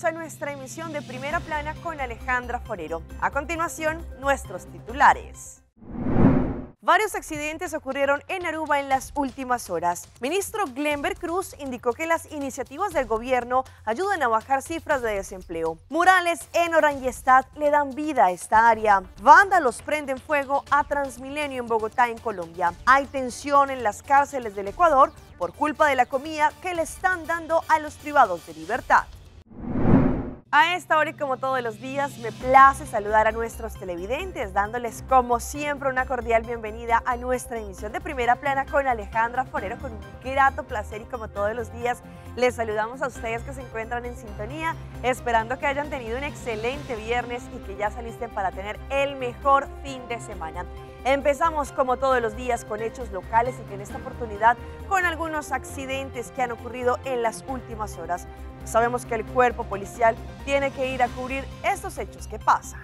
a nuestra emisión de Primera Plana con Alejandra Forero. A continuación, nuestros titulares. Varios accidentes ocurrieron en Aruba en las últimas horas. Ministro Glenber Cruz indicó que las iniciativas del gobierno ayudan a bajar cifras de desempleo. Murales en Orangestad le dan vida a esta área. Vándalos prenden fuego a Transmilenio en Bogotá, en Colombia. Hay tensión en las cárceles del Ecuador por culpa de la comida que le están dando a los privados de libertad. A esta hora y como todos los días, me place saludar a nuestros televidentes, dándoles como siempre una cordial bienvenida a nuestra emisión de Primera Plana con Alejandra Forero, con un grato placer y como todos los días les saludamos a ustedes que se encuentran en sintonía, esperando que hayan tenido un excelente viernes y que ya salisten para tener el mejor fin de semana. Empezamos como todos los días con hechos locales y que en esta oportunidad con algunos accidentes que han ocurrido en las últimas horas. Sabemos que el cuerpo policial tiene que ir a cubrir estos hechos que pasan.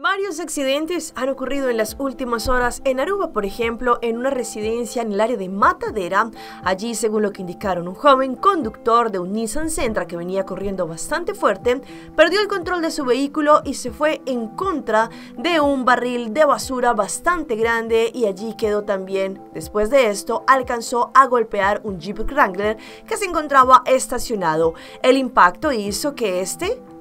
Varios accidentes han ocurrido en las últimas horas en Aruba, por ejemplo, en una residencia en el área de Matadera. Allí, según lo que indicaron, un joven conductor de un Nissan Sentra que venía corriendo bastante fuerte, perdió el control de su vehículo y se fue en contra de un barril de basura bastante grande y allí quedó también. Después de esto, alcanzó a golpear un Jeep Wrangler que se encontraba estacionado. El impacto hizo que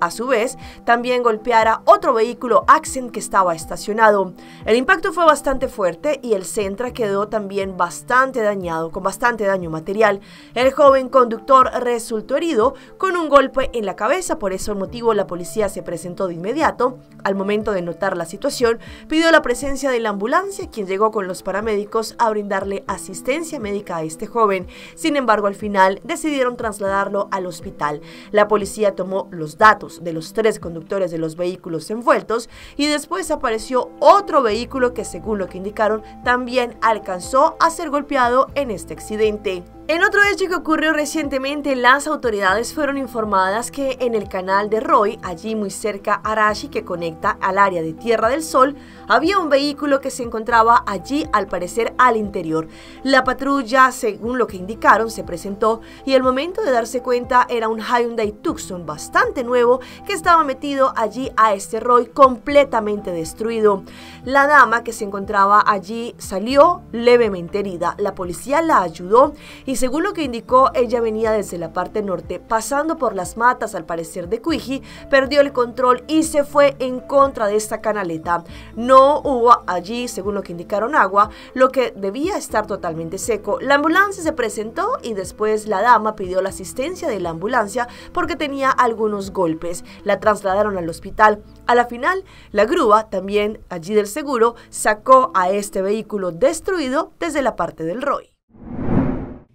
a su vez, también golpeara otro vehículo Accent que estaba estacionado. El impacto fue bastante fuerte y el Sentra quedó también bastante dañado, con bastante daño material. El joven conductor resultó herido con un golpe en la cabeza, por ese motivo la policía se presentó de inmediato. Al momento de notar la situación, pidió la presencia de la ambulancia, quien llegó con los paramédicos a brindarle asistencia médica a este joven. Sin embargo, al final decidieron trasladarlo al hospital. La policía tomó los datos de los 3 conductores de los vehículos envueltos y después apareció otro vehículo que, según lo que indicaron, también alcanzó a ser golpeado en este accidente. En otro hecho que ocurrió recientemente, las autoridades fueron informadas que en el canal de Roy, allí muy cerca a Arashi, que conecta al área de Tierra del Sol, había un vehículo que se encontraba allí, al parecer al interior. La patrulla, según lo que indicaron, se presentó y al momento de darse cuenta era un Hyundai Tucson bastante nuevo que estaba metido allí a este Roy completamente destruido. La dama que se encontraba allí salió levemente herida. La policía la ayudó y según lo que indicó, ella venía desde la parte norte, pasando por las matas al parecer de Cuiji, perdió el control y se fue en contra de esta canaleta. No hubo allí, según lo que indicaron, agua, lo que debía estar totalmente seco. La ambulancia se presentó y después la dama pidió la asistencia de la ambulancia porque tenía algunos golpes. La trasladaron al hospital. A la final, la grúa, también allí del seguro, sacó a este vehículo destruido desde la parte del Roy.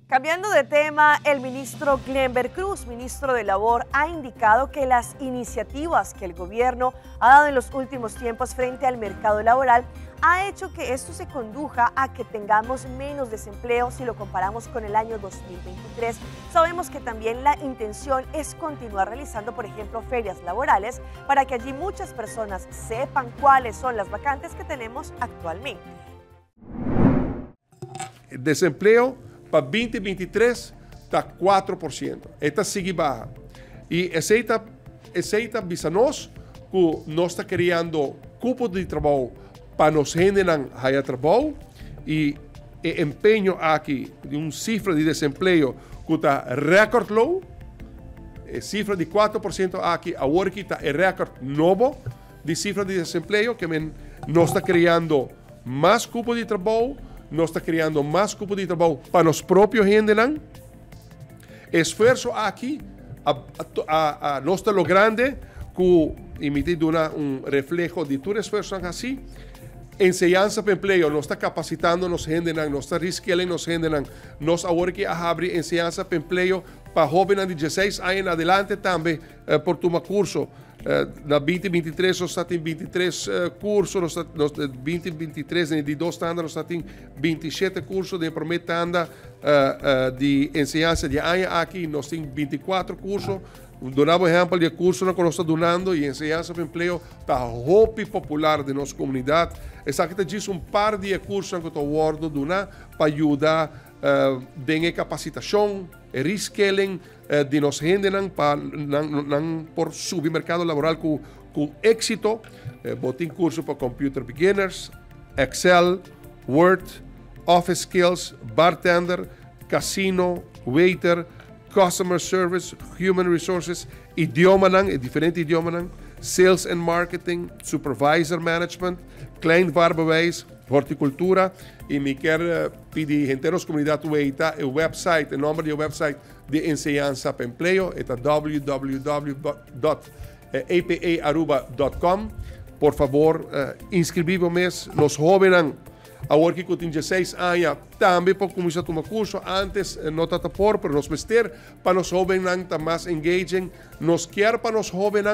Cambiando de tema, el ministro Glenber Cruz, ministro de Labor, ha indicado que las iniciativas que el gobierno ha dado en los últimos tiempos frente al mercado laboral ha hecho que esto se conduja a que tengamos menos desempleo si lo comparamos con el año 2023. Sabemos que también la intención es continuar realizando, por ejemplo, ferias laborales para que allí muchas personas sepan cuáles son las vacantes que tenemos actualmente. El desempleo para 2023 está 4%. Esta sigue baja. E essa avisa nós que nós está criando cupos de trabalho para nos generar higher trabalho e empenho aqui de cifra de desempleo que está record low, cifra de 4% aqui, agora que está record novo de cifra de desempleo, que nós está criando mais cupos de trabalho, nós está criando mais cupos de trabalho para nós próprios generar. Esforço aqui, nós está logrando que emitido reflejo de todo esforço assim. Enseñanza para empleo, nos está capacitando, nos generan, nos está reskilling, nos generan. Nos ahora que abre enseñanza para empleo para jóvenes de 16 años en adelante también por tomar curso. Na 2023 nós está em 23 cursos, nós 2023 de 2 tandas nós está em 27 cursos, de primeira tanda de enseñança de ano aqui nós temos 24 cursos. Donamos exemplo de curso que nós estamos donando e enseñança para emprego está roupa popular de nossa comunidade. Essa aqui diz par de cursos que estou guardando donar para ajudar den capacitação, reskilling de nos gente por subir mercado laboral com êxito. Botem curso para computer beginners, Excel, Word, Office skills, bartender, casino, waiter, customer service, human resources, idioma diferente idioma, sales and marketing, supervisor management, kleinvaarbewijs, horticultura. E me quer pedir gente da comunidade ueita o website, o nome do website de enseñanza para empleo, é www.apaaruba.com. Por favor, inscrevam-me, nos jovens, agora que tem 16 anos, também para começar a tomar curso, antes não está por, para nos vestir, para os jovens estar mais engaging, nos quer para os jovens,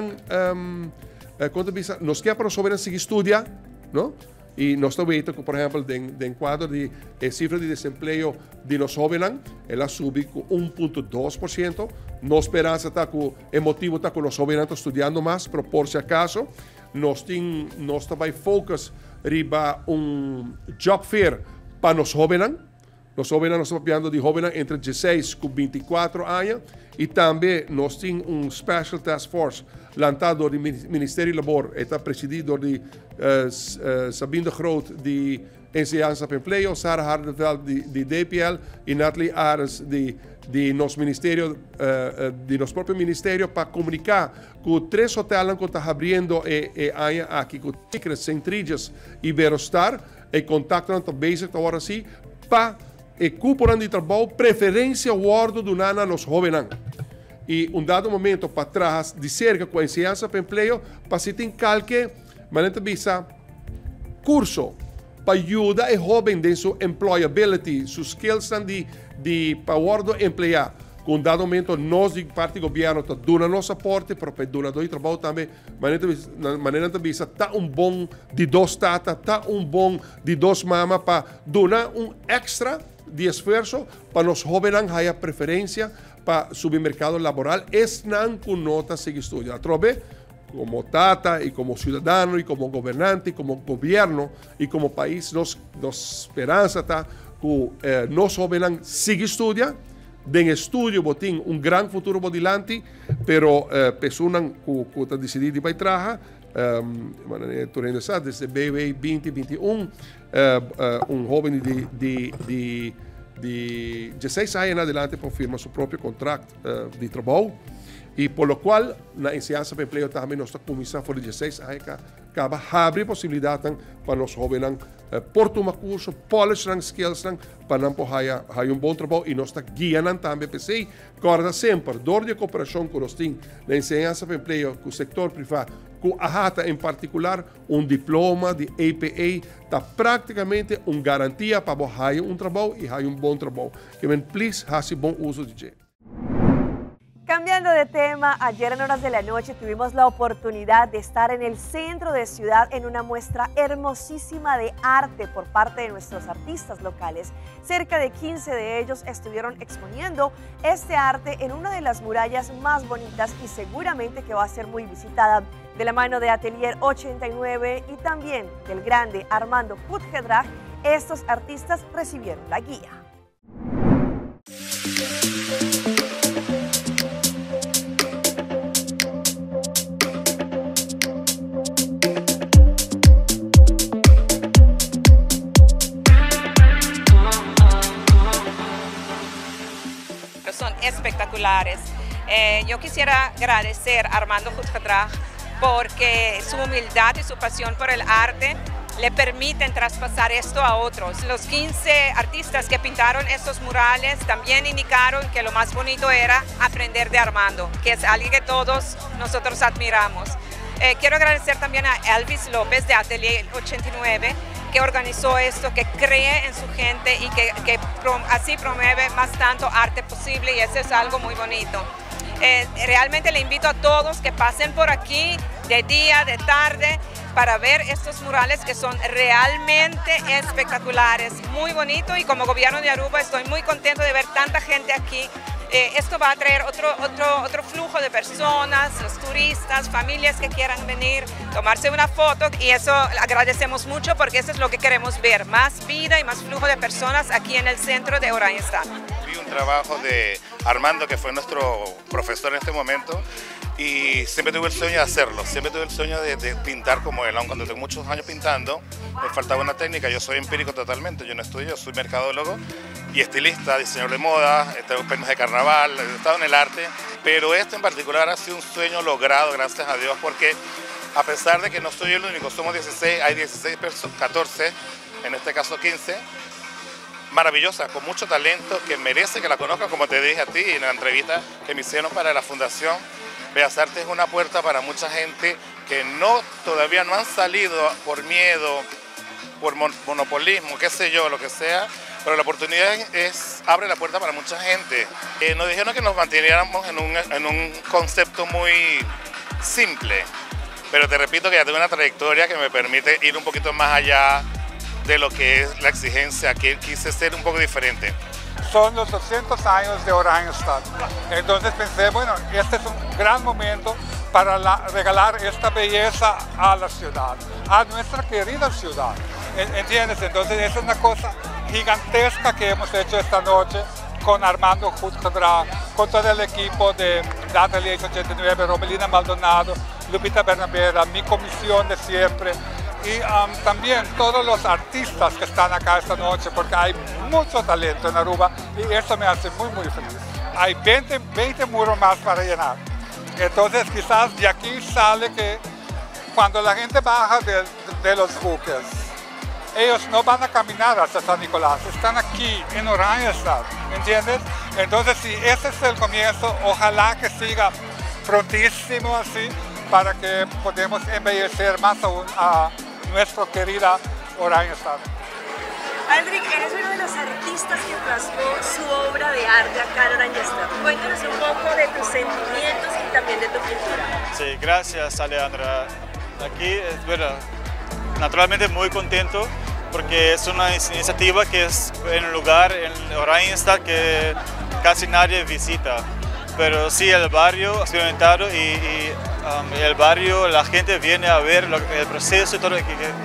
nos quer para os jovens seguir estudar, não? E nós estamos vendo que, por exemplo, em quadro de cifra de desemprego de nós jovens, ela subiu com 1,2%. Nossa esperança está com, o motivo está com os jovens estudando mais, por si acaso. Nós também focus riba job fair para os jovens. Nós jovens estamos falando de jovens entre 16 e 24 anos. E também nós temos special task force lançado do Ministério do Labor, está presidido de Sabine de Groot de Enseñanza para Empleo, Sarah Hardenveld de DPL e Natalie Ares de nosso ministério, de nosso próprio ministério, para comunicar com 3 hotéis que estão abrindo aqui, com Ticres, Centrillas e Iberostar, e contactam também agora sim, para cupo de trabalho, preferência word do nana nos jovens. E dado momento para trás, de cerca com a enseñanza para emprego, para se tem qualquer maneira curso para ajudar a jovem em sua employability, seus skills para word emplear. Com dado momento, nós, de parte do governo, está dando nosso aporte, para dar do trabalho também, maneira de está bom de 2 tatas, está bom de 2 mamas, para dar extra de esforço para os jovens tenham preferência para subir mercado laboral, não com nota seguir estudio. Trove, como tata y como ciudadano y como gobernante y como gobierno y como país, nos esperanza está que nos jóvenes sigan estudiando, den estudio, botín un gran futuro por delante, pero personas que están decididas para trabajar, desde BB 2021, un joven de 16 anos em adelante confirma seu próprio contrato de trabalho e por lo qual na enseñanza para emprego também nós estamos começando por 16 anos acaba abre possibilidade para os jovens por tomar curso, polish skills para não ter bom trabalho e nós estamos guiando também para si, guarda sempre dor de cooperação que nós temos na enseñanza para emprego com o setor privado, com a AHATA em particular, diploma de APA está praticamente garantia para ter trabalho e ter bom trabalho. Que please, hace bom uso de dinheiro. Cambiando de tema, ayer en horas de la noche tuvimos la oportunidad de estar en el centro de ciudad en una muestra hermosísima de arte por parte de nuestros artistas locales. Cerca de 15 de ellos estuvieron exponiendo este arte en una de las murallas más bonitas y seguramente que va a ser muy visitada, de la mano de Atelier 89 y también del grande Armando Puigdedrag. Estos artistas recibieron la guía. Son espectaculares. Yo quisiera agradecer a Armando Puigdedrag porque su humildad y su pasión por el arte le permiten traspasar esto a otros. Los 15 artistas que pintaron estos murales también indicaron que lo más bonito era aprender de Armando, que es alguien que todos nosotros admiramos. Quiero agradecer también a Elvis López de Atelier 89, que organizó esto, que cree en su gente y que así promueve más tanto arte posible, y eso es algo muy bonito. Realmente le invito a todos que pasen por aquí de día, de tarde, para ver estos murales que son realmente espectaculares, muy bonito, y como gobierno de Aruba estoy muy contento de ver tanta gente aquí Esto va a traer otro flujo de personas, los turistas, familias que quieran venir, tomarse una foto, y eso agradecemos mucho porque eso es lo que queremos ver, más vida y más flujo de personas aquí en el centro de Oranjestad. Vi un trabajo de Armando, que fue nuestro profesor en este momento, y siempre tuve el sueño de hacerlo, siempre tuve el sueño de pintar como él, aun cuando tengo muchos años pintando, me faltaba una técnica. Yo soy empírico totalmente, yo no estudio, soy mercadólogo y estilista, diseñador de moda, tengo premios de carnaval, he estado en el arte, pero este en particular ha sido un sueño logrado, gracias a Dios, porque a pesar de que no soy el único, somos 16, hay 16 personas, 14, en este caso 15, maravillosa, con mucho talento, que merece que la conozcan, como te dije a ti en la entrevista que me hicieron para la Fundación. Bellas Artes es una puerta para mucha gente que todavía no han salido por miedo, por monopolismo, qué sé yo, lo que sea, pero la oportunidad abre la puerta para mucha gente. Nos dijeron que nos manteniéramos en un concepto muy simple, pero te repito que ya tengo una trayectoria que me permite ir un poquito más allá de lo que es la exigencia, que quise ser un poco diferente. Son los 200 años de Oranjestad. Entonces pensé, bueno, este es un gran momento para regalar esta belleza a la ciudad, a nuestra querida ciudad. ¿Entiendes? Entonces es una cosa gigantesca que hemos hecho esta noche con Armando Houtgedrag, con todo el equipo de Atelier 89, Romelina Maldonado, Lupita Bernabera, mi comisión de siempre. Y también todos los artistas que están acá esta noche, porque hay mucho talento en Aruba y eso me hace muy, muy feliz. Hay 20 muros más para llenar. Entonces quizás de aquí sale que cuando la gente baja de los buques, ellos no van a caminar hasta San Nicolás, están aquí en Oranjestad, ¿entiendes? Entonces si ese es el comienzo, ojalá que siga prontísimo así, para que podamos embellecer más aún a nuestra querida Oranjestad. Aldrich, eres uno de los artistas que plasmó su obra de arte acá en Oranjestad. Cuéntanos un poco de tus sentimientos y también de tu pintura. Sí, gracias, Alejandra. Aquí, bueno, naturalmente muy contento porque es una iniciativa que es en un lugar en Oranjestad que casi nadie visita. Pero sí, el barrio experimentado y el barrio, la gente viene a ver el proceso y todo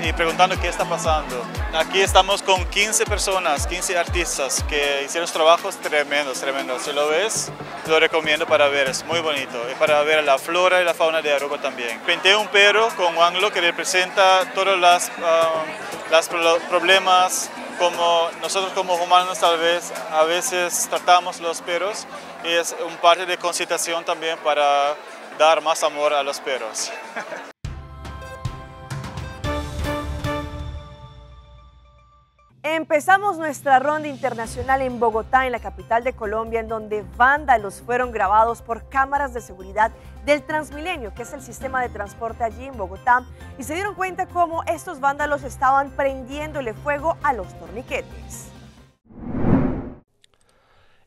y preguntando qué está pasando. Aquí estamos con 15 personas, 15 artistas que hicieron trabajos tremendos. Si lo ves, lo recomiendo para ver, es muy bonito. Y para ver la flora y la fauna de Aruba también. Pinté un perro con anglo que representa todos los problemas, como nosotros como humanos tal vez a veces tratamos los perros, y es un parte de concientización también para dar más amor a los perros. Empezamos nuestra ronda internacional en Bogotá, en la capital de Colombia, en donde vándalos fueron grabados por cámaras de seguridad del Transmilenio, que es el sistema de transporte allí en Bogotá, y se dieron cuenta cómo estos vándalos estaban prendiéndole fuego a los torniquetes.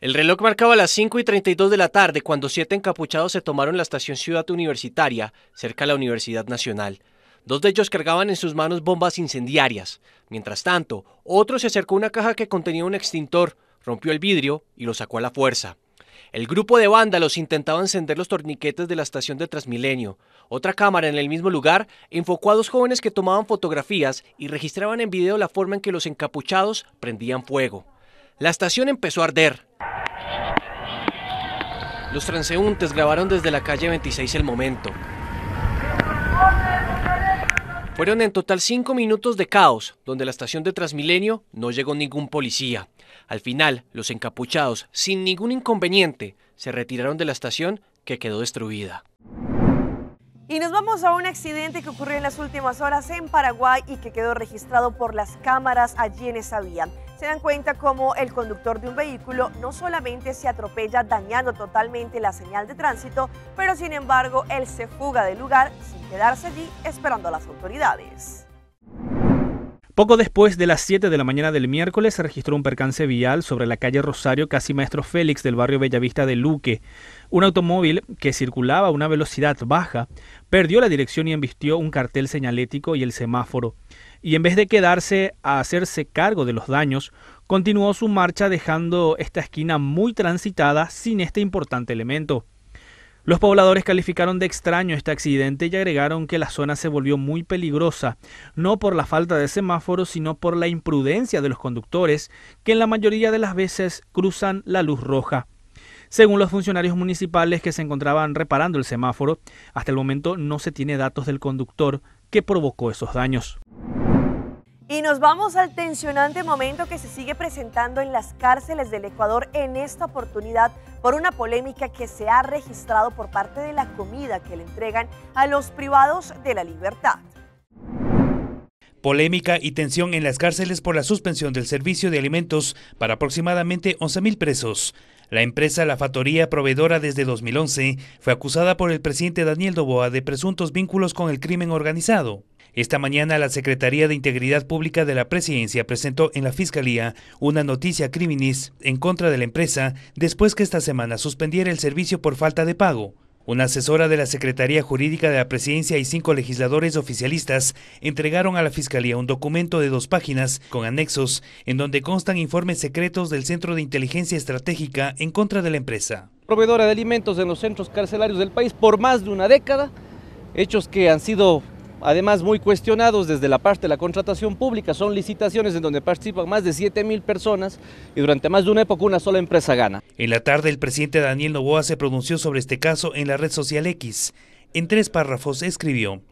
El reloj marcaba las 5:32 de la tarde cuando 7 encapuchados se tomaron la estación Ciudad Universitaria, cerca de la Universidad Nacional. 2 de ellos cargaban en sus manos bombas incendiarias. Mientras tanto, otro se acercó a una caja que contenía un extintor, rompió el vidrio y lo sacó a la fuerza. El grupo de vándalos intentaba encender los torniquetes de la estación de Transmilenio. Otra cámara en el mismo lugar enfocó a 2 jóvenes que tomaban fotografías y registraban en video la forma en que los encapuchados prendían fuego. La estación empezó a arder. Los transeúntes grabaron desde la calle 26 el momento. Fueron en total 5 minutos de caos, donde la estación de Transmilenio no llegó ningún policía. Al final, los encapuchados, sin ningún inconveniente, se retiraron de la estación, que quedó destruida. Y nos vamos a un accidente que ocurrió en las últimas horas en Paraguay y que quedó registrado por las cámaras allí en esa vía. Se dan cuenta cómo el conductor de un vehículo no solamente se atropella dañando totalmente la señal de tránsito, pero sin embargo él se fuga del lugar sin quedarse allí esperando a las autoridades. Poco después de las 7 de la mañana del miércoles se registró un percance vial sobre la calle Rosario, casi Maestro Félix del barrio Bellavista de Luque. Un automóvil que circulaba a una velocidad baja perdió la dirección y embistió un cartel señalético y el semáforo. Y en vez de quedarse a hacerse cargo de los daños, continuó su marcha dejando esta esquina muy transitada sin este importante elemento. Los pobladores calificaron de extraño este accidente y agregaron que la zona se volvió muy peligrosa, no por la falta de semáforos, sino por la imprudencia de los conductores, que en la mayoría de las veces cruzan la luz roja. Según los funcionarios municipales que se encontraban reparando el semáforo, hasta el momento no se tiene datos del conductor que provocó esos daños. Y nos vamos al tensionante momento que se sigue presentando en las cárceles del Ecuador en esta oportunidad por una polémica que se ha registrado por parte de la comida que le entregan a los privados de la libertad. Polémica y tensión en las cárceles por la suspensión del servicio de alimentos para aproximadamente 11.000 presos. La empresa La Factoría, proveedora desde 2011, fue acusada por el presidente Daniel Noboa de presuntos vínculos con el crimen organizado. Esta mañana la Secretaría de Integridad Pública de la Presidencia presentó en la Fiscalía una noticia criminis en contra de la empresa después que esta semana suspendiera el servicio por falta de pago. Una asesora de la Secretaría Jurídica de la Presidencia y 5 legisladores oficialistas entregaron a la Fiscalía un documento de 2 páginas con anexos en donde constan informes secretos del Centro de Inteligencia Estratégica en contra de la empresa. Proveedora de alimentos en los centros carcelarios del país por más de una década, hechos que han sido además muy cuestionados desde la parte de la contratación pública. Son licitaciones en donde participan más de 7.000 personas y durante más de una época una sola empresa gana. En la tarde el presidente Daniel Noboa se pronunció sobre este caso en la red social X. En 3 párrafos escribió: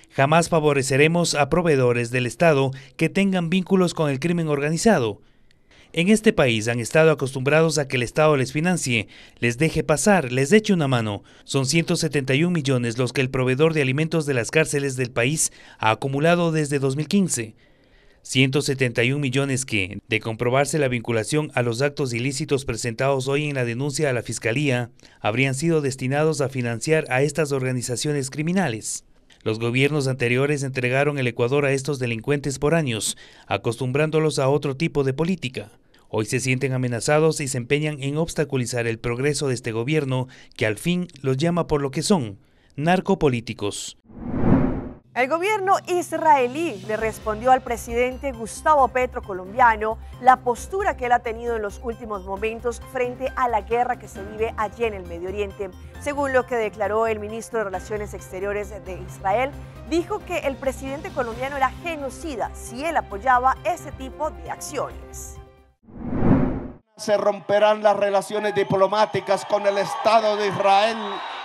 jamás favoreceremos a proveedores del Estado que tengan vínculos con el crimen organizado. En este país han estado acostumbrados a que el Estado les financie, les deje pasar, les eche una mano. Son 171 millones los que el proveedor de alimentos de las cárceles del país ha acumulado desde 2015. 171 millones que, de comprobarse la vinculación a los actos ilícitos presentados hoy en la denuncia a la Fiscalía, habrían sido destinados a financiar a estas organizaciones criminales. Los gobiernos anteriores entregaron el Ecuador a estos delincuentes por años, acostumbrándolos a otro tipo de política. Hoy se sienten amenazados y se empeñan en obstaculizar el progreso de este gobierno que al fin los llama por lo que son, narcopolíticos. El gobierno israelí le respondió al presidente Gustavo Petro colombiano la postura que él ha tenido en los últimos momentos frente a la guerra que se vive allí en el Medio Oriente. Según lo que declaró el ministro de Relaciones Exteriores de Israel, dijo que el presidente colombiano era genocida si él apoyaba ese tipo de acciones. Se romperán las relaciones diplomáticas con el Estado de Israel.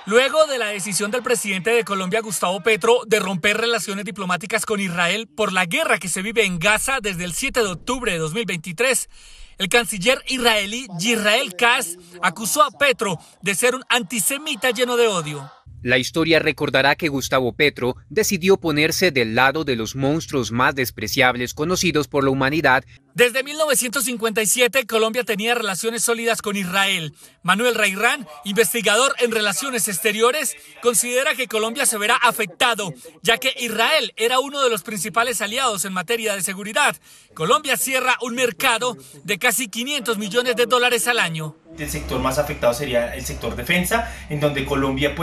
Luego de la decisión del presidente de Colombia, Gustavo Petro, de romper relaciones diplomáticas con Israel por la guerra que se vive en Gaza desde el 7 de octubre de 2023, el canciller israelí Yisrael Katz acusó a Petro de ser un antisemita lleno de odio. La historia recordará que Gustavo Petro decidió ponerse del lado de los monstruos más despreciables conocidos por la humanidad. Desde 1957, Colombia tenía relaciones sólidas con Israel. Manuel Reirán, investigador en relaciones exteriores, considera que Colombia se verá afectado, ya que Israel era uno de los principales aliados en materia de seguridad. Colombia cierra un mercado de casi $500 millones al año. El sector más afectado sería el sector defensa, en donde Colombia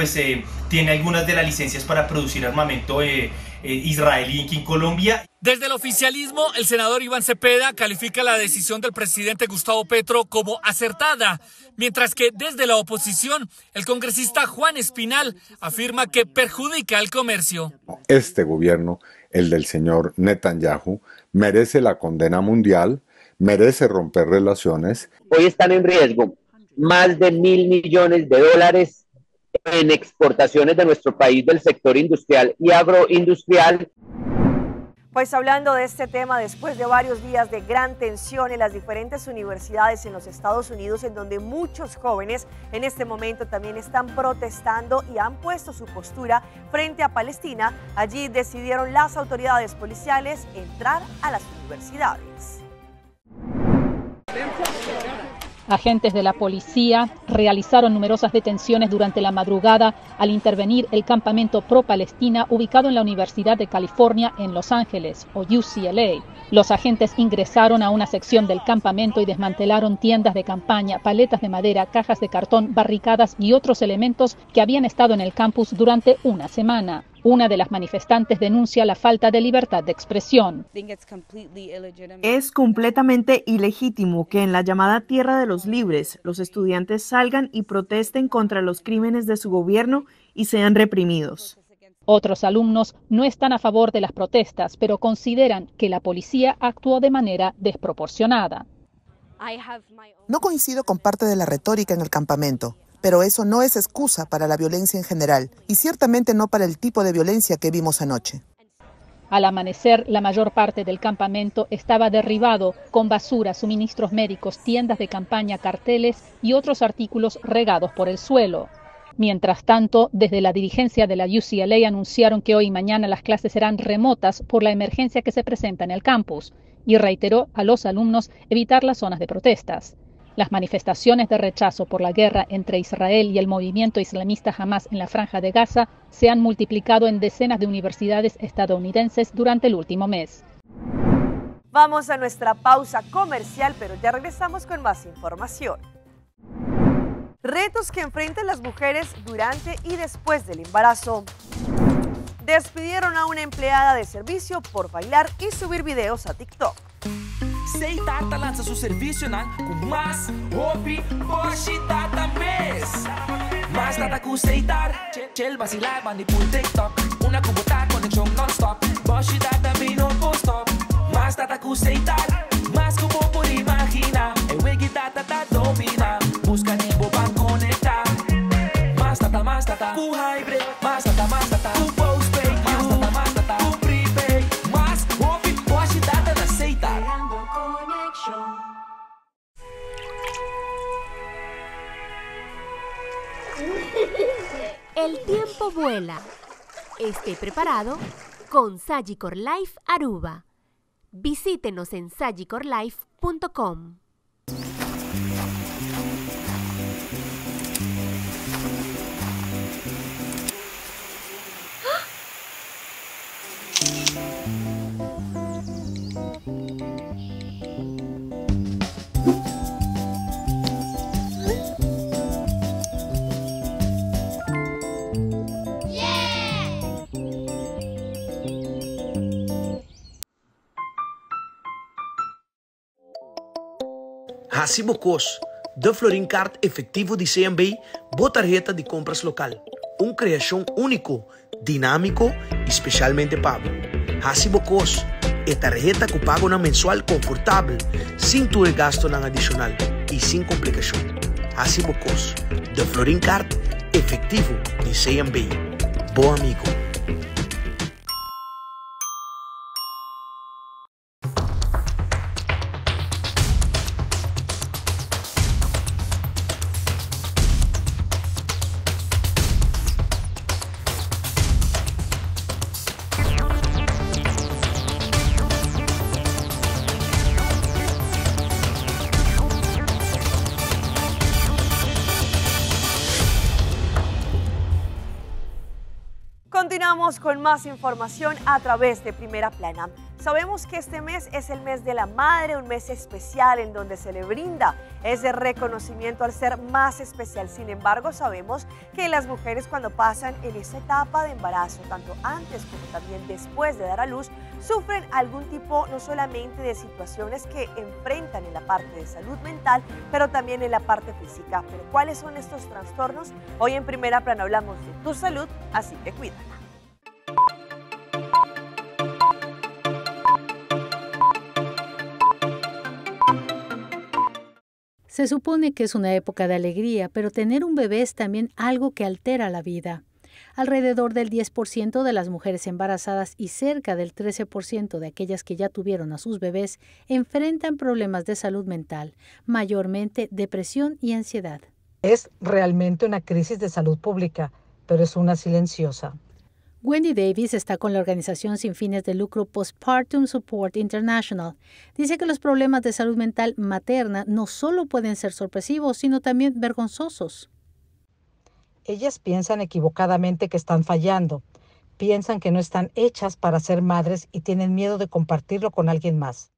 tiene algunas de las licencias para producir armamento israelí aquí en Colombia. Desde el oficialismo, el senador Iván Cepeda califica la decisión del presidente Gustavo Petro como acertada, mientras que desde la oposición, el congresista Juan Espinal afirma que perjudica al comercio. Este gobierno, el del señor Netanyahu, merece la condena mundial, merece romper relaciones. Hoy están en riesgo más de $1.000 millones en exportaciones de nuestro país del sector industrial y agroindustrial. Pues hablando de este tema, después de varios días de gran tensión en las diferentes universidades en los Estados Unidos, en donde muchos jóvenes en este momento también están protestando y han puesto su postura frente a Palestina, allí decidieron las autoridades policiales entrar a las universidades. Agentes de la policía realizaron numerosas detenciones durante la madrugada al intervenir el campamento pro-Palestina ubicado en la Universidad de California en Los Ángeles, o UCLA. Los agentes ingresaron a una sección del campamento y desmantelaron tiendas de campaña, paletas de madera, cajas de cartón, barricadas y otros elementos que habían estado en el campus durante una semana. Una de las manifestantes denuncia la falta de libertad de expresión. Es completamente ilegítimo que en la llamada Tierra de los Libres los estudiantes salgan y protesten contra los crímenes de su gobierno y sean reprimidos. Otros alumnos no están a favor de las protestas, pero consideran que la policía actuó de manera desproporcionada. No coincido con parte de la retórica en el campamento, pero eso no es excusa para la violencia en general y ciertamente no para el tipo de violencia que vimos anoche. Al amanecer, la mayor parte del campamento estaba derribado, con basura, suministros médicos, tiendas de campaña, carteles y otros artículos regados por el suelo. Mientras tanto, desde la dirigencia de la UCLA anunciaron que hoy y mañana las clases serán remotas por la emergencia que se presenta en el campus y reiteró a los alumnos evitar las zonas de protestas. Las manifestaciones de rechazo por la guerra entre Israel y el movimiento islamista Hamas en la Franja de Gaza se han multiplicado en decenas de universidades estadounidenses durante el último mes. Vamos a nuestra pausa comercial, pero ya regresamos con más información. Retos que enfrentan las mujeres durante y después del embarazo. Despidieron a una empleada de servicio por bailar y subir videos a TikTok. Seitata lança seu serviço com mais hobby, Boshi Tata Mês. Mais Tata com Seitar, Chel vacilar, manipul TikTok. Una cubota conexão non-stop, Boshi Tata me no post-stop. Mais Tata com Seitar, mais como por imaginar. É Wiggy Tata tá domina, busca tipo pra conectar. Mais Tata, com hybrid, mais Tata, com postpaid, mais Tata, com prepaid. Mais hobby, Boshi Tata na Seitar. El tiempo vuela. Esté preparado con Sagicor Life Aruba. Visítenos en sagicorlife.com. Hacibocos, da Florin Card efetivo de CMB, boa tarjeta de compras local. Uma criação único, dinâmico e especialmente pago. Hacibocos é tarjeta que paga na mensual confortável, sem ter gasto na adicional e sem complicação. Hacibocos, da Florin Card efetivo de CMB. Bom amigo. Continuamos con más información a través de Primera Plana. Sabemos que este mes es el mes de la madre, un mes especial en donde se le brinda ese reconocimiento al ser más especial. Sin embargo, sabemos que las mujeres cuando pasan en esa etapa de embarazo, tanto antes como también después de dar a luz, sufren algún tipo no solamente de situaciones que enfrentan en la parte de salud mental, pero también en la parte física. Pero ¿cuáles son estos trastornos? Hoy en Primera Plana hablamos de tu salud, así que cuídala. Se supone que es una época de alegría, pero tener un bebé es también algo que altera la vida. Alrededor del 10% de las mujeres embarazadas y cerca del 13% de aquellas que ya tuvieron a sus bebés enfrentan problemas de salud mental, mayormente depresión y ansiedad. Es realmente una crisis de salud pública, pero es una silenciosa. Wendy Davis está con la organización sin fines de lucro Postpartum Support International. Dice que los problemas de salud mental materna no solo pueden ser sorpresivos, sino también vergonzosos. Ellas piensan equivocadamente que están fallando, piensan que no están hechas para ser madres y tienen miedo de compartirlo con alguien más.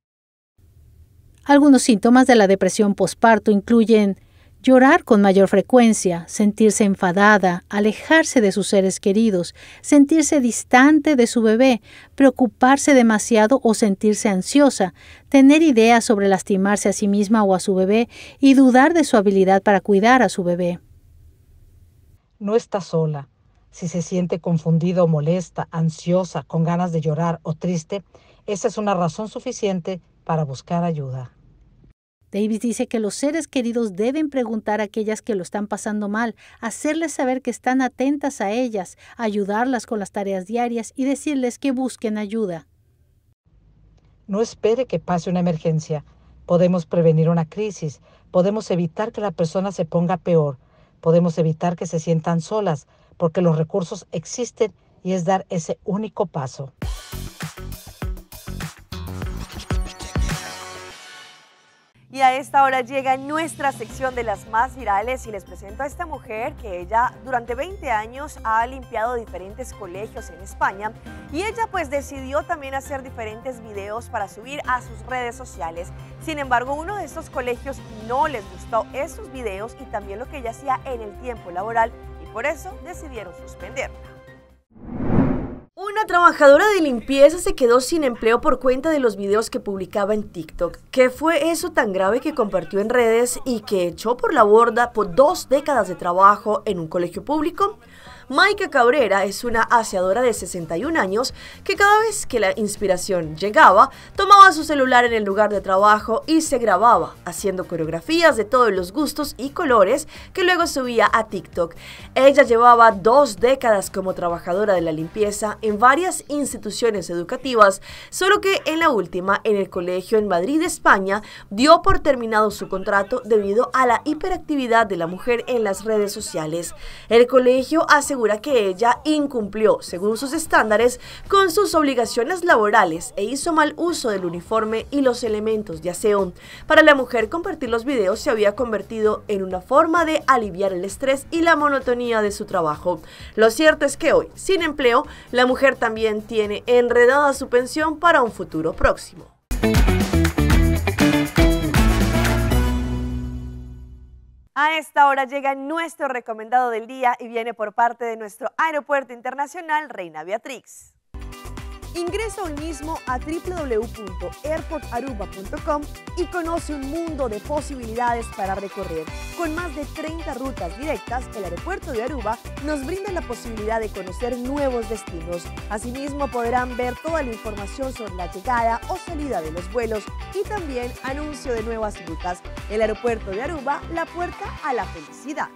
Algunos síntomas de la depresión postparto incluyen Llorar con mayor frecuencia, sentirse enfadada, alejarse de sus seres queridos, sentirse distante de su bebé, preocuparse demasiado o sentirse ansiosa, tener ideas sobre lastimarse a sí misma o a su bebé y dudar de su habilidad para cuidar a su bebé. No está sola. Si se siente confundida o molesta, ansiosa, con ganas de llorar o triste, esa es una razón suficiente para buscar ayuda. Davis dice que los seres queridos deben preguntar a aquellas que lo están pasando mal, hacerles saber que están atentas a ellas, ayudarlas con las tareas diarias y decirles que busquen ayuda. No espere que pase una emergencia. Podemos prevenir una crisis, podemos evitar que la persona se ponga peor, podemos evitar que se sientan solas, porque los recursos existen y es dar ese único paso. Y a esta hora llega nuestra sección de las más virales y les presento a esta mujer que ella durante 20 años ha limpiado diferentes colegios en España y ella pues decidió también hacer diferentes videos para subir a sus redes sociales. Sin embargo, uno de estos colegios no les gustó estos videos y también lo que ella hacía en el tiempo laboral y por eso decidieron suspenderla. Una trabajadora de limpieza se quedó sin empleo por cuenta de los videos que publicaba en TikTok. ¿Qué fue eso tan grave que compartió en redes y que echó por la borda por 2 décadas de trabajo en un colegio público? Maika Cabrera es una aseadora de 61 años que cada vez que la inspiración llegaba, tomaba su celular en el lugar de trabajo y se grababa, haciendo coreografías de todos los gustos y colores que luego subía a TikTok. Ella llevaba 2 décadas como trabajadora de la limpieza en varias instituciones educativas, solo que en la última, en el colegio en Madrid, España, dio por terminado su contrato debido a la hiperactividad de la mujer en las redes sociales. El colegio asegura que ella incumplió, según sus estándares, con sus obligaciones laborales e hizo mal uso del uniforme y los elementos de aseo. Para la mujer, compartir los videos se había convertido en una forma de aliviar el estrés y la monotonía de su trabajo. Lo cierto es que hoy, sin empleo, la mujer también tiene enredada su pensión para un futuro próximo. A esta hora llega nuestro recomendado del día y viene por parte de nuestro Aeropuerto Internacional Reina Beatrix. Ingresa hoy mismo a www.airportaruba.com y conoce un mundo de posibilidades para recorrer. Con más de 30 rutas directas, el aeropuerto de Aruba nos brinda la posibilidad de conocer nuevos destinos. Asimismo, podrán ver toda la información sobre la llegada o salida de los vuelos y también anuncio de nuevas rutas. El aeropuerto de Aruba, la puerta a la felicidad.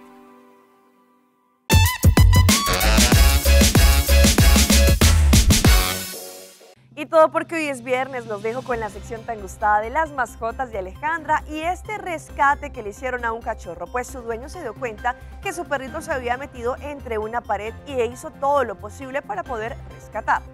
Y todo porque hoy es viernes, los dejo con la sección tan gustada de las mascotas de Alejandra y este rescate que le hicieron a un cachorro, pues su dueño se dio cuenta que su perrito se había metido entre una pared y hizo todo lo posible para poder rescatarlo.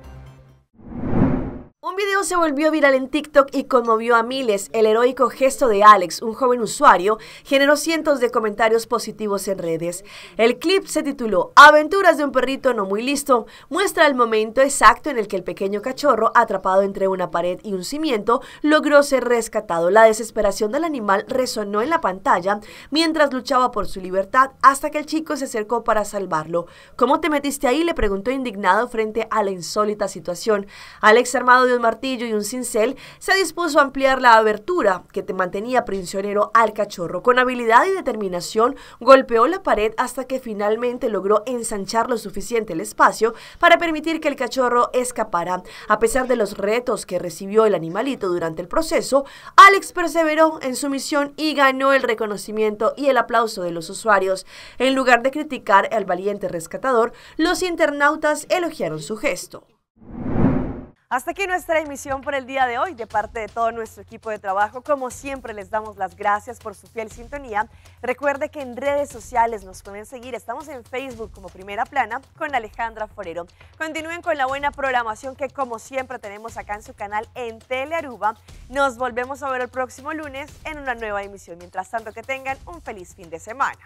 Un video se volvió viral en TikTok y conmovió a miles. El heroico gesto de Alex, un joven usuario, generó cientos de comentarios positivos en redes. El clip se tituló "Aventuras de un perrito no muy listo". Muestra el momento exacto en el que el pequeño cachorro, atrapado entre una pared y un cimiento, logró ser rescatado. La desesperación del animal resonó en la pantalla mientras luchaba por su libertad hasta que el chico se acercó para salvarlo. ¿Cómo te metiste ahí?, le preguntó indignado frente a la insólita situación. Alex, armado de un martillo y un cincel, se dispuso a ampliar la abertura que te mantenía prisionero al cachorro. Con habilidad y determinación golpeó la pared hasta que finalmente logró ensanchar lo suficiente el espacio para permitir que el cachorro escapara. A pesar de los retos que recibió el animalito durante el proceso, Alex perseveró en su misión y ganó el reconocimiento y el aplauso de los usuarios. En lugar de criticar al valiente rescatador, los internautas elogiaron su gesto. Hasta aquí nuestra emisión por el día de hoy. De parte de todo nuestro equipo de trabajo, como siempre, les damos las gracias por su fiel sintonía. Recuerde que en redes sociales nos pueden seguir. Estamos en Facebook como Primera Plana con Alejandra Forero. Continúen con la buena programación que, como siempre, tenemos acá en su canal en Telearuba. Nos volvemos a ver el próximo lunes en una nueva emisión. Mientras tanto, que tengan un feliz fin de semana.